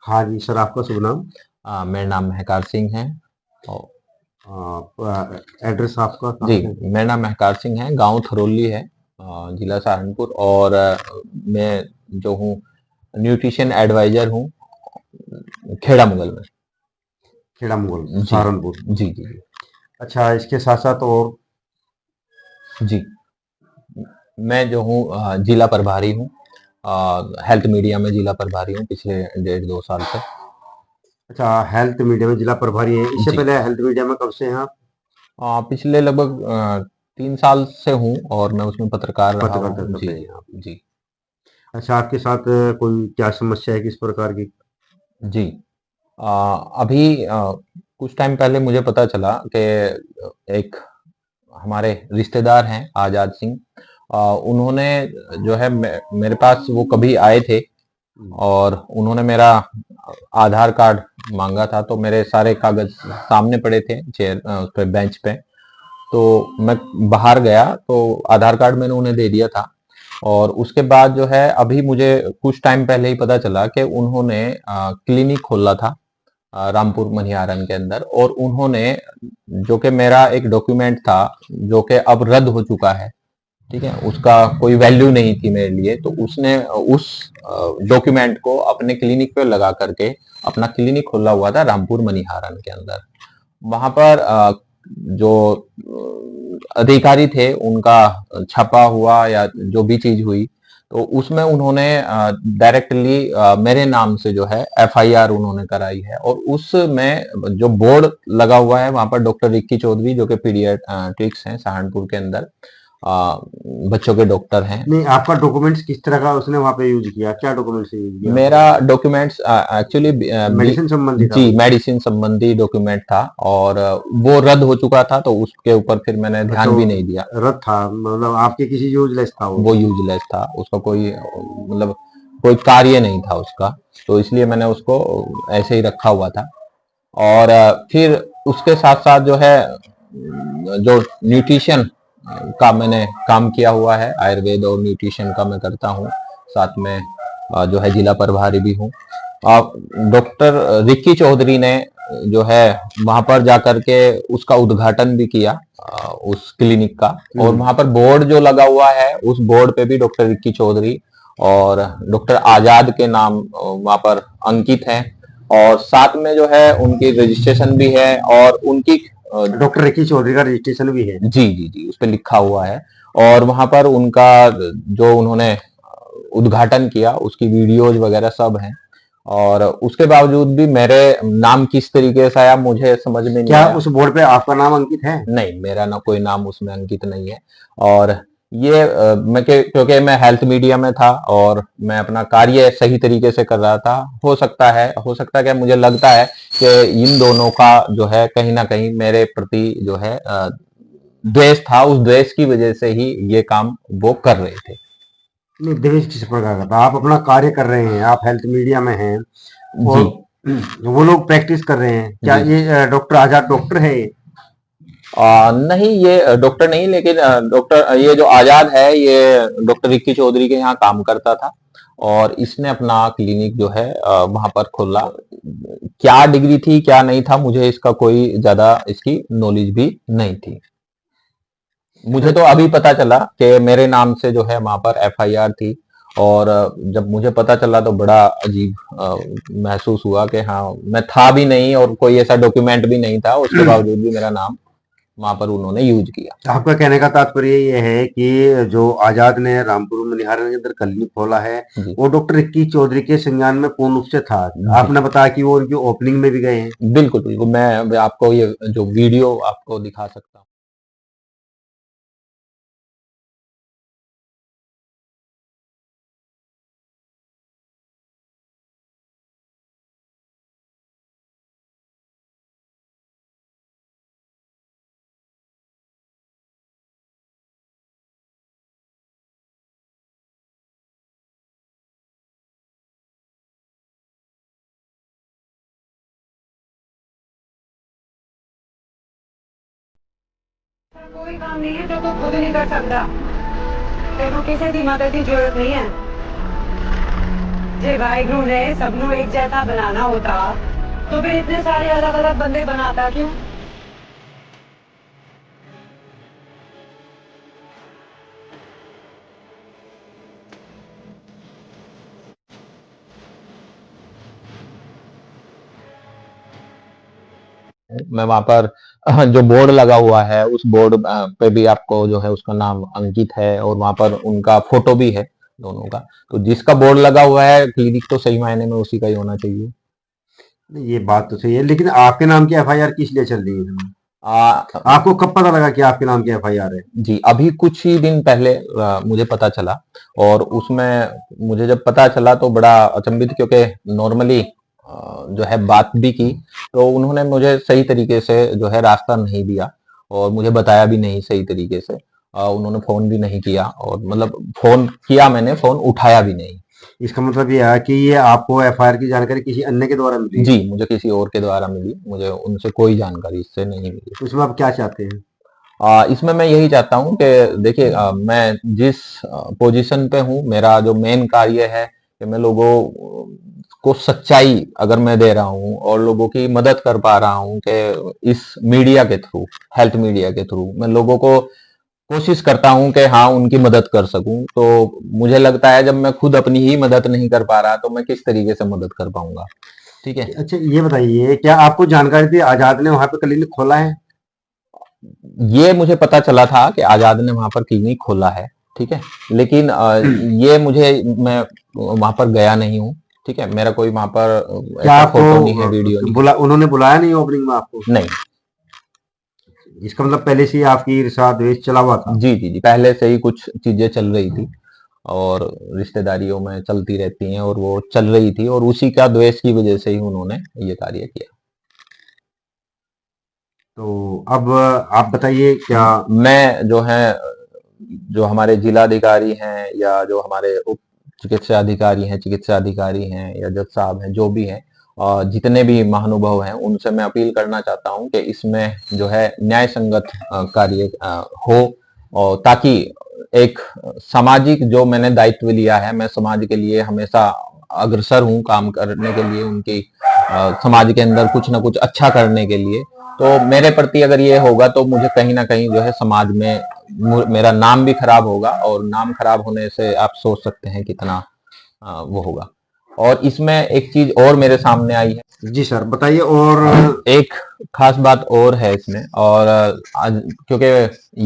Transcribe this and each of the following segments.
हाँ जी सर, आपका शुभ नाम? मेरा नाम महकार सिंह है। और एड्रेस आपका जी, कहाँ है? मेरा नाम महकार सिंह है, गांव थरोली है, जिला सहारनपुर। और मैं जो हूँ न्यूट्रिशन एडवाइजर हूँ खेड़ा मुगल में। खेड़ा मुगल, जी सहारनपुर। जी जी अच्छा, इसके साथ साथ और? जी। मैं जो हूँ जिला प्रभारी हूँ, हेल्थ मीडिया में जिला प्रभारी हूँ पिछले 1.5-2 साल से। अच्छा, हेल्थ मीडिया में जिला प्रभारी हैं। इससे जी, पहले हेल्थ मीडिया में कब से हैं आप? पिछले लगभग 3 साल से हूँ और मैं उसमें पत्रकार रहा पत्रकारिता हूँ। कर जी रहे जी हैं आप? जी अच्छा, आपके साथ कोई क्या समस्या है, किस प्रकार की? जी। अभी कुछ टाइम पहले मुझे पता चला कि एक हमारे रिश्तेदार हैं आजाद सिंह, उन्होंने जो है मेरे पास वो कभी आए थे हम्म, और उन्होंने मेरा आधार कार्ड मांगा था। तो मेरे सारे कागज सामने पड़े थे चेयर उस पे बेंच पे। तो मैं बाहर गया तो आधार कार्ड मैंने उन्हें दे दिया था। और उसके बाद जो है अभी मुझे कुछ टाइम पहले ही पता चला कि उन्होंने क्लिनिक खोला था रामपुर मनिहारन के अंदर। और उन्होंने जो कि मेरा एक डॉक्यूमेंट था जो कि अब रद्द हो चुका है, ठीक है, उसका कोई वैल्यू नहीं थी मेरे लिए, तो उसने उस डॉक्यूमेंट को अपने क्लिनिक पे लगा करके अपना क्लिनिक खोला हुआ था रामपुर मनिहारन के अंदर। वहां पर जो अधिकारी थे उनका छपा हुआ या जो भी चीज हुई, तो उसमें उन्होंने डायरेक्टली मेरे नाम से जो है एफआईआर उन्होंने कराई है। और उसमें जो बोर्ड लगा हुआ है वहां पर डॉक्टर रिक्की चौधरी जो कि पीडियाट्रिक्स हैं सहारनपुर के अंदर, अ, बच्चों के डॉक्टर हैं। नहीं, आपका डॉक्यूमेंट्स किस तरह का उसने वहाँ पे यूज किया? क्या डॉक्यूमेंट्स यूज किया मेरा आपने? डॉक्यूमेंट्स एक्चुअली मेडिसिन संबंधी था जी कोई? मेडिसिन संबंधी डॉक्यूमेंट था। और वो रद्द हो चुका था तो उसके ऊपर फिर मैंने अच्छा, ध्यान भी वो नहीं दिया। रद्द था, मतलब आपके किसी यूजलेस था वो? वो यूजलेस था, उसका कोई मतलब कोई कार्य नहीं था उसका। तो इसलिए मैंने उसको ऐसे ही रखा हुआ था। और फिर उसके साथ साथ जो है जो न्यूट्रिशन का मैंने काम किया हुआ है, आयुर्वेद और न्यूट्रिशन का मैं करता हूँ। साथ में जो है जिला प्रभारी भी हूँ। डॉक्टर रिक्की चौधरी ने जो है वहां पर जाकर के उसका उद्घाटन भी किया, उस क्लिनिक का। और हम्म। वहां पर बोर्ड जो लगा हुआ है उस बोर्ड पे भी डॉक्टर रिक्की चौधरी और डॉक्टर आजाद के नाम वहां पर अंकित हैं। और साथ में जो है उनकी रजिस्ट्रेशन भी है और उनकी डॉक्टर रिकी चौधरी का रजिस्ट्रेशन भी है? जी जी जी उस पर लिखा हुआ है। और वहां पर उनका जो उन्होंने उद्घाटन किया उसकी वीडियोज वगैरह सब हैं। और उसके बावजूद भी मेरे नाम किस तरीके से आया मुझे समझ में नहीं क्या आया। उस बोर्ड पे आपका नाम अंकित है? नहीं, मेरा ना कोई नाम उसमें अंकित नहीं है। और ये क्योंकि मैं हेल्थ मीडिया में था और मैं अपना कार्य सही तरीके से कर रहा था। हो सकता है कि मुझे लगता है कि इन दोनों का जो है कहीं ना कहीं मेरे प्रति जो है द्वेष था, उस द्वेष की वजह से ही ये काम वो कर रहे थे। नहीं, देवेश किस प्रकार का था? आप अपना कार्य कर रहे हैं, आप हेल्थ मीडिया में हैं, जी और वो लोग प्रैक्टिस कर रहे हैं। क्या जी। ये डॉक्टर आजाद डॉक्टर है ये? नहीं, ये डॉक्टर नहीं, लेकिन डॉक्टर ये जो आजाद है ये डॉक्टर रिक्की चौधरी के यहाँ काम करता था। और इसने अपना क्लिनिक जो है वहां पर खोला। क्या डिग्री थी क्या नहीं था मुझे इसका कोई ज्यादा इसकी नॉलेज भी नहीं थी। मुझे तो अभी पता चला कि मेरे नाम से जो है वहां पर एफआईआर थी। और जब मुझे पता चला तो बड़ा अजीब महसूस हुआ कि हाँ, मैं था भी नहीं और कोई ऐसा डॉक्यूमेंट भी नहीं था, उसके बावजूद भी मेरा नाम वहां पर उन्होंने यूज किया। आपका कहने का तात्पर्य ये है कि जो आजाद ने रामपुर मनिहार के अंदर क्लिनिक खोला है, जी वो डॉक्टर इक्की चौधरी के संज्ञान में पूर्ण रूप से था? जी आपने बताया कि वो उनकी ओपनिंग में भी गए हैं। बिल्कुल बिल्कुल, मैं अभी आपको ये जो वीडियो आपको दिखा सकता हूँ। कोई काम नहीं है जो तू खुद नहीं कर सकता। तेनों किसी की मदद की जरूरत नहीं है। जे वाहिगुरु ने सबनों एक जैसा बनाना होता तो फिर इतने सारे अलग अलग बंदे बनाता क्यों? मैं वहां पर जो बोर्ड लगा हुआ है उस बोर्ड पे भी आपको जो है उसका नाम अंकित है और वहां पर उनका फोटो भी है दोनों का। तो जिसका बोर्ड लगा हुआ है क्लिनिक तो सही मायने में उसी का ही होना चाहिए। नहीं, ये बात तो सही है, लेकिन आपके नाम की एफआईआर किस लिए चल रही है इसमें? आ, आपको कब पता लगा कि आपके नाम की एफआईआर है? जी अभी कुछ ही दिन पहले मुझे पता चला और उसमें मुझे जब पता चला तो बड़ा अचंभित, क्योंकि नॉर्मली जो है बात भी की तो उन्होंने मुझे सही तरीके से जो है रास्ता नहीं दिया और मुझे बताया भी नहीं सही तरीके से। उन्होंने फोन भी नहीं किया और मतलब फोन किया मैंने, फोन उठाया भी नहीं। इसका मतलब ये है कि ये आपको एफआईआर की जानकारी किसी अन्य के द्वारा मिली है? जी मुझे किसी और के द्वारा मिली, मुझे उनसे कोई जानकारी इससे नहीं मिली। तो इसमें आप क्या चाहते हैं? इसमें मैं यही चाहता हूँ कि देखिए मैं जिस पोजीशन पे हूँ, मेरा जो मेन कार्य है कि मैं लोगों को सच्चाई अगर मैं दे रहा हूँ और लोगों की मदद कर पा रहा हूँ कि इस मीडिया के थ्रू, हेल्थ मीडिया के थ्रू मैं लोगों को कोशिश करता हूँ कि हाँ उनकी मदद कर सकूं, तो मुझे लगता है जब मैं खुद अपनी ही मदद नहीं कर पा रहा तो मैं किस तरीके से मदद कर पाऊंगा। ठीक है। अच्छा, ये बताइए, क्या आपको जानकारी थी आजाद ने वहां पे क्लिनिक खोला है? ये मुझे पता चला था कि आजाद ने वहां पर क्लिनिक खोला है, ठीक है, लेकिन ये मुझे, मैं वहां पर गया नहीं हूँ, ठीक है, मेरा कोई वहां पर क्या ऐसा आपको फोटो नहीं है, वीडियो नहीं उन्होंने बुलाया नहीं ओपनिंग में आपको? है। नहीं। इसका मतलब पहले से ही आपकी ईर्ष्या द्वेष चला हुआ था? जी जी जी, पहले से ही कुछ चीजें चल रही थी और रिश्तेदारियों में चलती रहती हैं और वो चल रही थी और उसी का द्वेष की वजह से ही उन्होंने ये कार्य किया। तो अब आप बताइए क्या? मैं जो है, जो हमारे जिलाधिकारी हैं या जो हमारे उप चिकित्सा अधिकारी हैं या जज साहब हैं, जो भी हैं, जितने भी महानुभाव हैं, उनसे मैं अपील करना चाहता हूं कि इसमें जो है न्याय संगत कार्य हो, और ताकि एक सामाजिक जो मैंने दायित्व लिया है, मैं समाज के लिए हमेशा अग्रसर हूं काम करने के लिए, उनकी समाज के अंदर कुछ ना कुछ अच्छा करने के लिए। तो मेरे प्रति अगर ये होगा तो मुझे कहीं ना कहीं जो है समाज में मेरा नाम भी खराब होगा और नाम खराब होने से आप सोच सकते हैं कितना वो होगा। और इसमें एक चीज और मेरे सामने आई है। जी सर, बताइए। और एक खास बात और है इसमें, और आज क्योंकि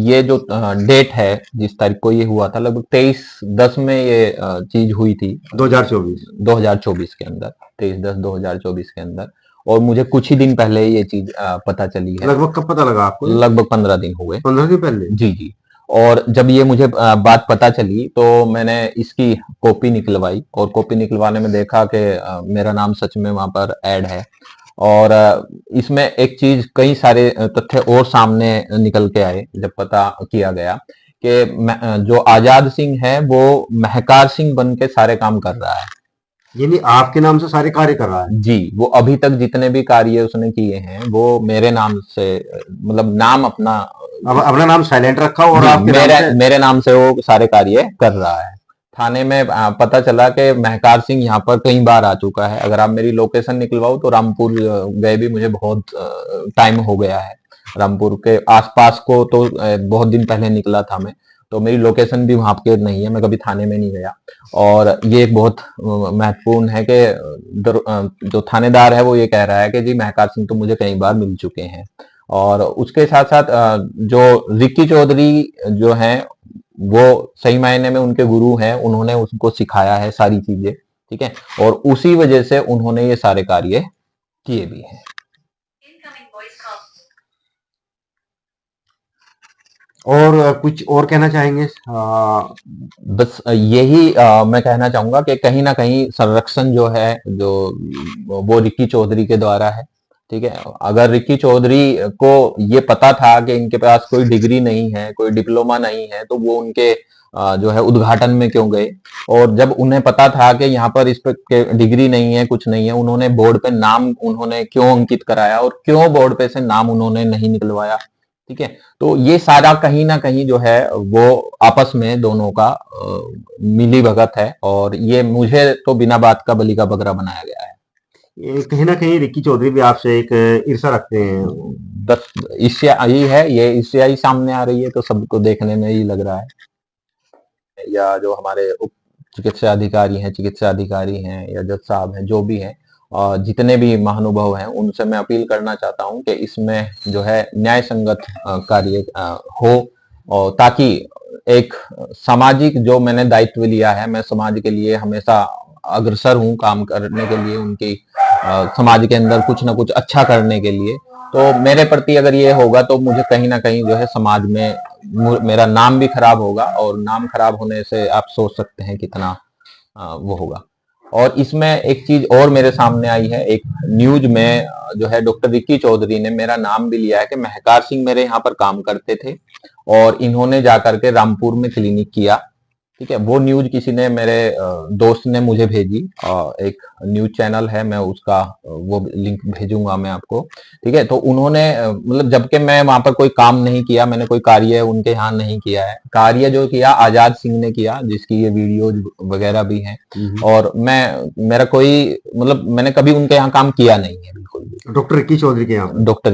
ये जो डेट है जिस तारीख को ये हुआ था, लगभग 23/10 में ये चीज हुई थी, 2024 के अंदर, 23/10/2024 के अंदर, और मुझे कुछ ही दिन पहले ये चीज पता चली है। लगभग कब पता लगा आपको? लगभग 15 दिन हो गए। 15 दिन पहले? जी जी। और जब ये मुझे बात पता चली तो मैंने इसकी कॉपी निकलवाई और कॉपी निकलवाने में देखा कि मेरा नाम सच में वहां पर ऐड है। और इसमें एक चीज, कई सारे तथ्य और सामने निकल के आए जब पता किया गया कि जो आजाद सिंह है वो महकार सिंह बन के सारे काम कर रहा है। यानी आपके नाम से सारे कार्य कर रहा है? जी, वो अभी तक जितने भी कार्य उसने किए हैं वो मेरे नाम से, मतलब नाम अपना, अब अपना नाम साइलेंट रखा और आपके मेरे नाम से वो सारे कार्य कर रहा है। थाने में पता चला कि महकार सिंह यहाँ पर कई बार आ चुका है। अगर आप मेरी लोकेशन निकलवाओ तो रामपुर गए भी मुझे बहुत टाइम हो गया है। रामपुर के आसपास को तो बहुत दिन पहले निकला था मैं, तो मेरी लोकेशन भी वहां पे नहीं है, मैं कभी थाने में नहीं गया। और ये एक बहुत महत्वपूर्ण है कि जो थानेदार है वो ये कह रहा है कि जी महकार सिंह तो मुझे कई बार मिल चुके हैं। और उसके साथ साथ जो रिक्की चौधरी जो हैं वो सही मायने में उनके गुरु हैं, उन्होंने उसको सिखाया है सारी चीजें, ठीक है, और उसी वजह से उन्होंने ये सारे कार्य किए भी हैं। और कुछ और कहना चाहेंगे? बस यही मैं कहना चाहूंगा कि कहीं ना कहीं संरक्षण जो है, जो वो रिक्की चौधरी के द्वारा है, ठीक है। अगर रिक्की चौधरी को ये पता था कि इनके पास कोई डिग्री नहीं है, कोई डिप्लोमा नहीं है, तो वो उनके जो है उद्घाटन में क्यों गए? और जब उन्हें पता था कि यहाँ पर इस पे डिग्री नहीं है, कुछ नहीं है, उन्होंने बोर्ड पे नाम उन्होंने क्यों अंकित कराया और क्यों बोर्ड पे से नाम उन्होंने नहीं निकलवाया? ठीक है। तो ये सारा कहीं ना कहीं जो है वो आपस में दोनों का मिली भगत है, और ये मुझे तो बिना बात का बलि का बकरा बनाया गया है। ये कहीं ना कहीं रिक्की चौधरी भी आपसे एक ईर्ष्या रखते हैं। बस ईर्ष्या ही है, ये ईर्ष्या ही सामने आ रही है, तो सबको देखने में ही लग रहा है। या जो हमारे उप चिकित्सा अधिकारी हैं या जज साहब हैं, जो भी हैं, जितने भी महानुभाव हैं, उनसे मैं अपील करना चाहता हूं कि इसमें जो है न्याय संगत कार्य हो, और ताकि एक सामाजिक जो मैंने दायित्व लिया है, मैं समाज के लिए हमेशा अग्रसर हूं काम करने के लिए, उनकी समाज के अंदर कुछ ना कुछ अच्छा करने के लिए। तो मेरे प्रति अगर ये होगा तो मुझे कहीं ना कहीं जो है समाज में मेरा नाम भी खराब होगा, और नाम खराब होने से आप सोच सकते हैं कितना वो होगा। और इसमें एक चीज और मेरे सामने आई है, एक न्यूज में जो है डॉक्टर रिक्की चौधरी ने मेरा नाम भी लिया है कि महकार सिंह मेरे यहाँ पर काम करते थे, और इन्होंने जाकर के रामपुर में क्लिनिक किया। ठीक है, वो न्यूज किसी ने, मेरे दोस्त ने मुझे भेजी, एक न्यूज चैनल है, मैं उसका वो लिंक भेजूंगा मैं आपको। ठीक है, तो उन्होंने मतलब जबकि मैं वहां पर कोई काम नहीं किया, मैंने कोई कार्य उनके यहाँ नहीं किया है, कार्य जो किया आजाद सिंह ने किया, जिसकी ये वीडियोज वगैरह भी हैं। और मेरा कोई मतलब मैंने कभी उनके यहाँ काम किया नहीं है, बिल्कुल भी। डॉक्टर रिक्की चौधरी के यहाँ डॉक्टर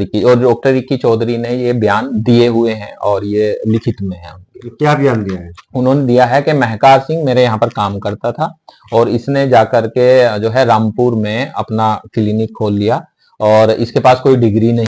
रिक्की चौधरी ने ये बयान दिए हुए हैं, और ये लिखित में है। क्या बयान दिया है? उन्होंने दिया है कि महकार सिंह मेरे यहाँ पर काम करता था, और इसने जाकर के जो है रामपुर में अपना क्लिनिक खोल लिया, और इसके पास कोई डिग्री नहीं।